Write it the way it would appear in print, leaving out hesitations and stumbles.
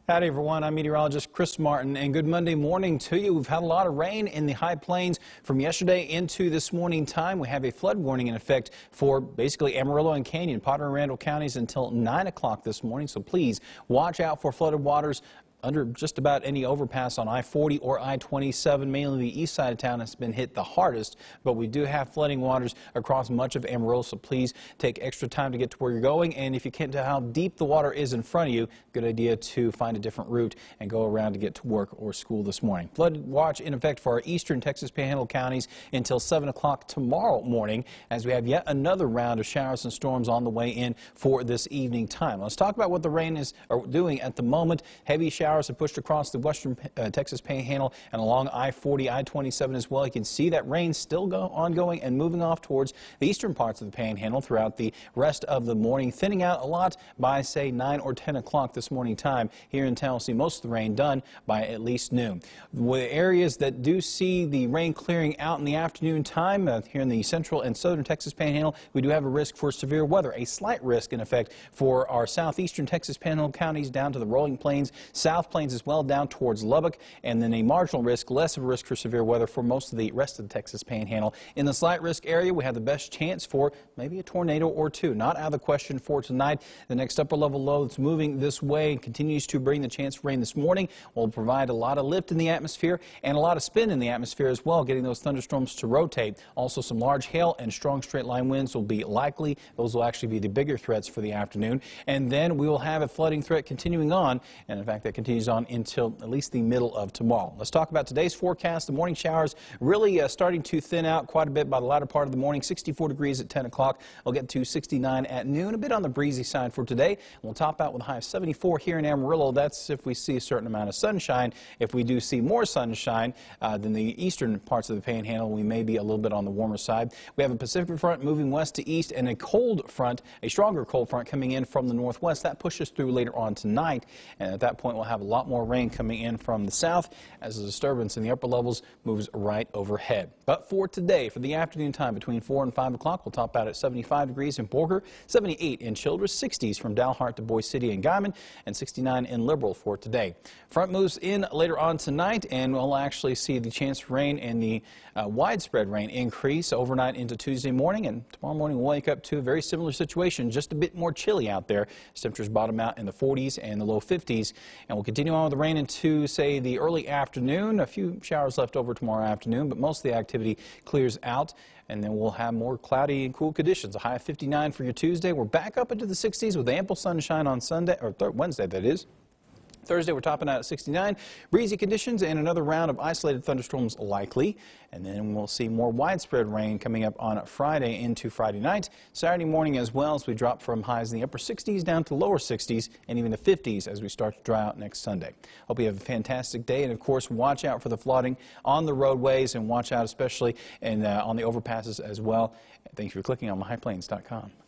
Howdy everyone, I'm meteorologist Chris Martin, and good Monday morning to you. We've had a lot of rain in the high plains from yesterday into this morning time. We have a flood warning in effect for basically Amarillo and Canyon, Potter and Randall counties until 9 o'clock this morning. So please watch out for flooded waters under just about any overpass on I-40 or I-27. Mainly the east side of town has been hit the hardest, but we do have flooding waters across much of Amarillo, so please take extra time to get to where you're going. And if you can't tell how deep the water is in front of you, good idea to find a different route and go around to get to work or school this morning. Flood watch in effect for our eastern Texas Panhandle counties until 7 o'clock tomorrow morning, as we have yet another round of showers and storms on the way in for this evening time. Let's talk about what the rain is doing at the moment. Heavy showers have pushed across the western Texas Panhandle and along I-40, I-27 as well. You can see that rain still ongoing and moving off towards the eastern parts of the Panhandle throughout the rest of the morning, thinning out a lot by, say, 9 or 10 o'clock this morning time. Here in town, we'll see most of the rain done by at least noon. The areas that do see the rain clearing out in the afternoon time, here in the central and southern Texas Panhandle, we do have a risk for severe weather, a slight risk in effect for our southeastern Texas Panhandle counties down to the Rolling Plains, South Plains as well, down towards Lubbock, and then a marginal risk, less of a risk for severe weather for most of the rest of the Texas Panhandle. In the slight risk area, we have the best chance for maybe a tornado or two. Not out of the question for tonight. The next upper level low that's moving this way and continues to bring the chance for rain this morning will provide a lot of lift in the atmosphere and a lot of spin in the atmosphere as well, getting those thunderstorms to rotate. Also, some large hail and strong straight line winds will be likely. Those will actually be the bigger threats for the afternoon. And then we will have a flooding threat continuing on, and in fact that continues on until at least the middle of tomorrow. Let's talk about today's forecast. The morning showers really starting to thin out quite a bit by the latter part of the morning. 64 degrees at 10 o'clock. We'll get to 69 at noon. A bit on the breezy side for today. We'll top out with a high of 74 here in Amarillo. That's if we see a certain amount of sunshine. If we do see more sunshine than the eastern parts of the Panhandle, we may be a little bit on the warmer side. We have a Pacific front moving west to east and a cold front, a stronger cold front coming in from the northwest. That pushes through later on tonight, and at that point we'll have a lot more rain coming in from the south as the disturbance in the upper levels moves right overhead. But for today, for the afternoon time between 4 and 5 o'clock, we'll top out at 75 degrees in Borger, 78 in Childress, 60s from Dalhart to Boise City and Guymon, and 69 in Liberal for today. Front moves in later on tonight, and we'll actually see the chance for rain and the widespread rain increase overnight into Tuesday morning, and tomorrow morning we'll wake up to a very similar situation, just a bit more chilly out there. Temperatures bottom out in the 40s and the low 50s, and we'll continue on with the rain into, say, the early afternoon. A few showers left over tomorrow afternoon, but most of the activity clears out, and then we'll have more cloudy and cool conditions. A high of 59 for your Tuesday. We're back up into the 60s with ample sunshine on Sunday, or Wednesday, that is. Thursday, we're topping out at 69. Breezy conditions and another round of isolated thunderstorms likely. And then we'll see more widespread rain coming up on Friday into Friday night. Saturday morning as well, as we drop from highs in the upper 60s down to lower 60s and even the 50s as we start to dry out next Sunday. Hope you have a fantastic day. And, of course, watch out for the flooding on the roadways and watch out especially on the overpasses as well. Thank you for clicking on myhighplains.com.